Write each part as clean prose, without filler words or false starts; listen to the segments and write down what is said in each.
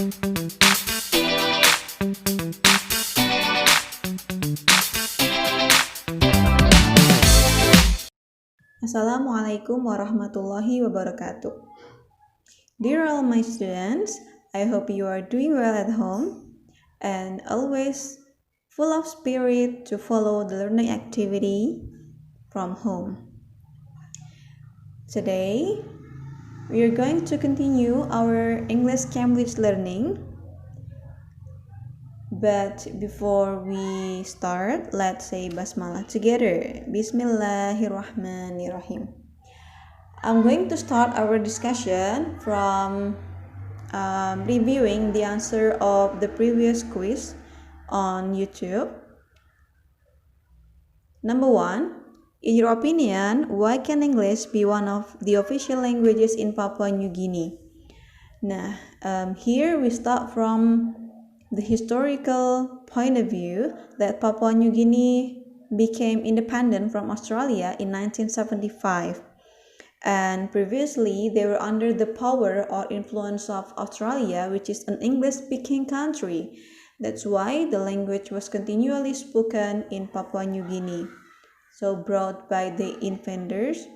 Assalamualaikum warahmatullahi wabarakatuh. Dear all my students, I hope you are doing well at home and always full of spirit to follow the learning activity from home. Today, we are going to continue our English Cambridge learning. But before we start, let's say Basmalah together. Bismillahirrahmanirrahim. I'm going to start our discussion from reviewing the answer of the previous quiz on YouTube. Number 1, in your opinion, why can English be one of the official languages in Papua New Guinea? Nah, here we start from the historical point of view that Papua New Guinea became independent from Australia in 1975. And previously, they were under the power or influence of Australia, which is an English-speaking country. That's why the language was continually spoken in Papua New Guinea. So brought by the invaders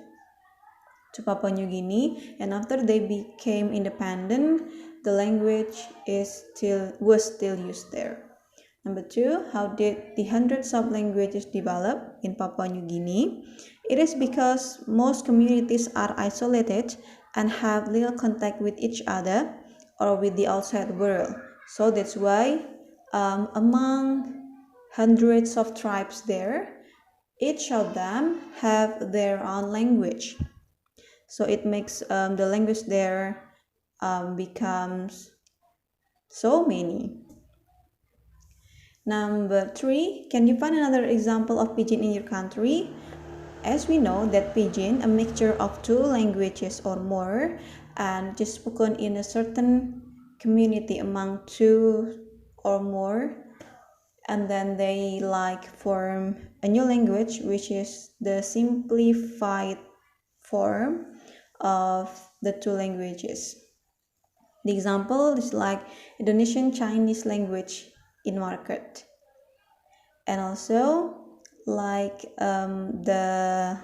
to Papua New Guinea, and after they became independent, the language was still used there. Number 2, how did the hundreds of languages develop in Papua New Guinea? It is because most communities are isolated and have little contact with each other or with the outside world. So that's why among hundreds of tribes there, each of them have their own language. So it makes the language there becomes so many. Number 3, can you find another example of pidgin in your country? As we know that pidgin, a mixture of 2 languages or more, and just spoken in a certain community among 2 or more, and then they form a new language, which is the simplified form of the 2 languages. The example is like Indonesian Chinese language in market, and also the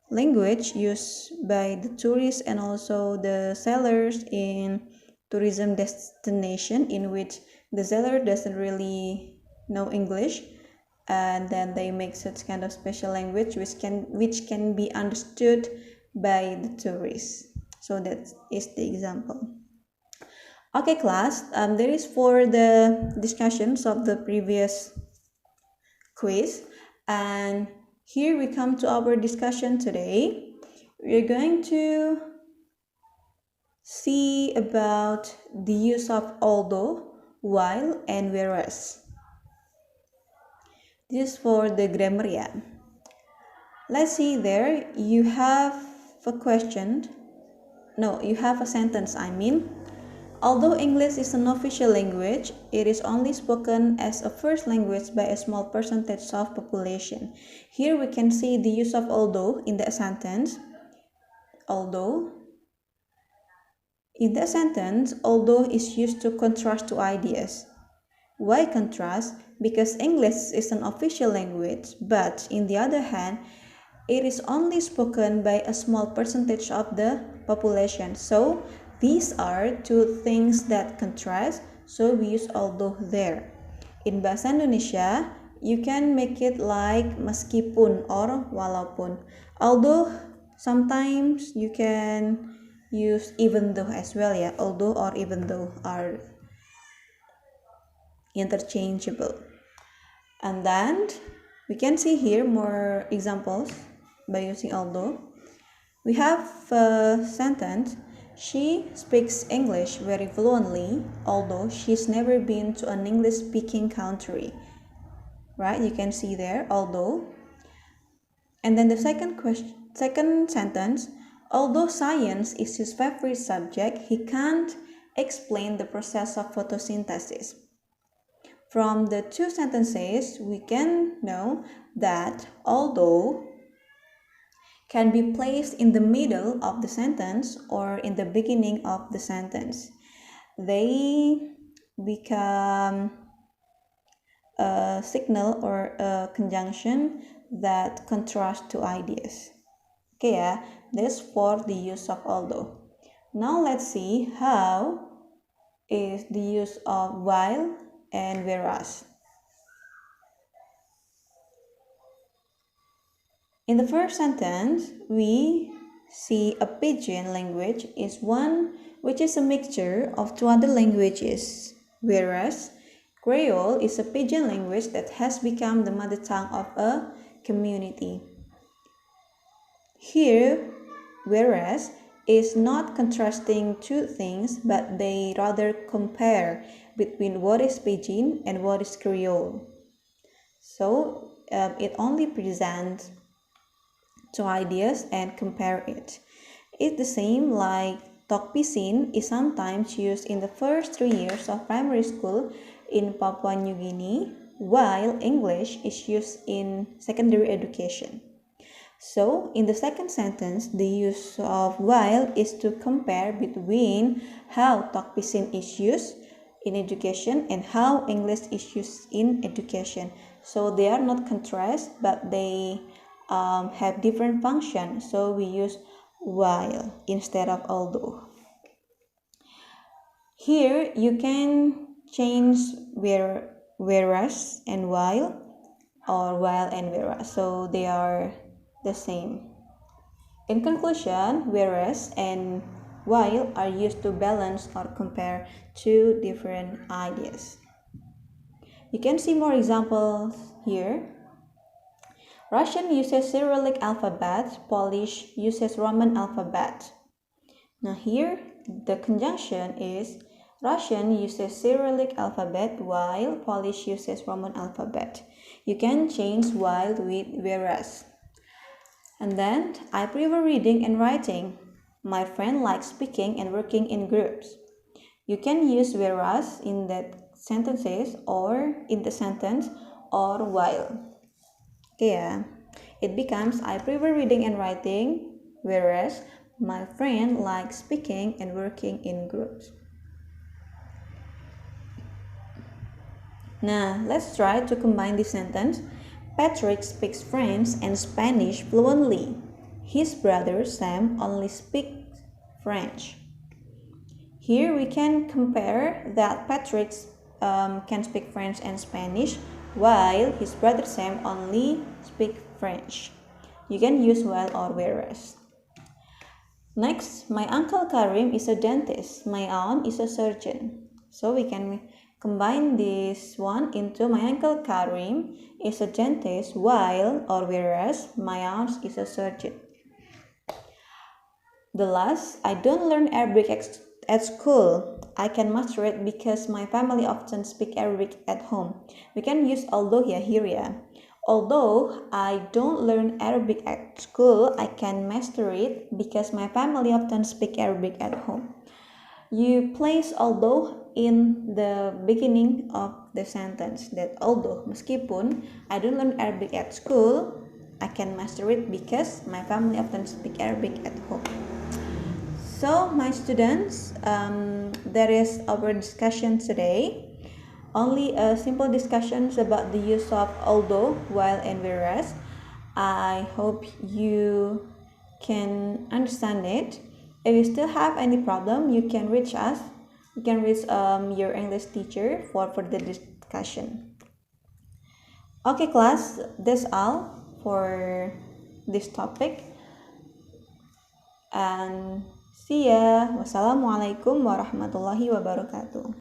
language used by the tourists and also the sellers in tourism destination, in which the seller doesn't really know English, and then they make such kind of special language which can be understood by the tourists. So that is the example. Okay, class, that is for the discussions of the previous quiz, and here we come to our discussion today. We're going to see about the use of although, while, and whereas. This is for the grammar, yeah. Let's see there, you have a sentence, Although English is an official language, it is only spoken as a first language by a small percentage of population. Here we can see the use of although in the sentence. Although. In the sentence, although is used to contrast two ideas. Why contrast? Because English is an official language, but in the other hand, it is only spoken by a small percentage of the population. So these are 2 things that contrast, so we use although there. In Bahasa Indonesia, you can make it like meskipun or walaupun. Although sometimes you can use even though as well, yeah. Although or even though are interchangeable. And then we can see here more examples by using although. We have a sentence, she speaks English very fluently, although she's never been to an English-speaking country. Right, you can see there, although. And then the second sentence, although science is his favorite subject, he can't explain the process of photosynthesis. From the 2 sentences, we can know that although can be placed in the middle of the sentence or in the beginning of the sentence. they become a signal or a conjunction that contrast two ideas. Okay, yeah, that's for the use of although. Now let's see how is the use of while and whereas. In the first sentence, we see a pidgin language is one which is a mixture of two other languages, whereas Creole is a pidgin language that has become the mother tongue of a community. Here, whereas is not contrasting two things, but they rather compare between what is pidgin and what is Creole. So it only presents two ideas and compare it. It's the same like Tok Pisin is sometimes used in the first 3 years of primary school in Papua New Guinea, while English is used in secondary education. So, in the second sentence, the use of while is to compare between how Tok Pisin is used in education and how English is used in education. So, they are not contrast, but they have different functions. So, we use while instead of although. Here, you can change whereas and while, or while and whereas. So, they are the same. In conclusion, whereas and while are used to balance or compare two different ideas. You can see more examples here. Russian uses Cyrillic alphabet, Polish uses Roman alphabet. Now here, the conjunction is Russian uses Cyrillic alphabet while Polish uses Roman alphabet. You can change while with whereas. And then, I prefer reading and writing. My friend likes speaking and working in groups. You can use whereas in that sentences or in the sentence or while. Okay, yeah. It becomes I prefer reading and writing, whereas my friend likes speaking and working in groups. Now, let's try to combine this sentence. Patrick speaks French and Spanish fluently. His brother Sam only speaks French. Here we can compare that Patrick can speak French and Spanish while his brother Sam only speaks French. You can use while or whereas. Next, my uncle Karim is a dentist. My aunt is a surgeon. So we can combine this one into my uncle Karim is a dentist while or whereas my aunt is a surgeon. The last, I don't learn Arabic at school. I can master it because my family often speak Arabic at home. We can use although here, yeah. Although I don't learn Arabic at school, I can master it because my family often speak Arabic at home. You place although in the beginning of the sentence, that although meskipun I don't learn Arabic at school, I can master it because my family often speak Arabic at home. So my students, that is our discussion today. Only a simple discussions about the use of although, while, and whereas. I hope you can understand it. If you still have any problem, you can reach us. You can reach your English teacher for further discussion. Okay, class, that's all for this topic. And see ya. Wassalamualaikum warahmatullahi wabarakatuh.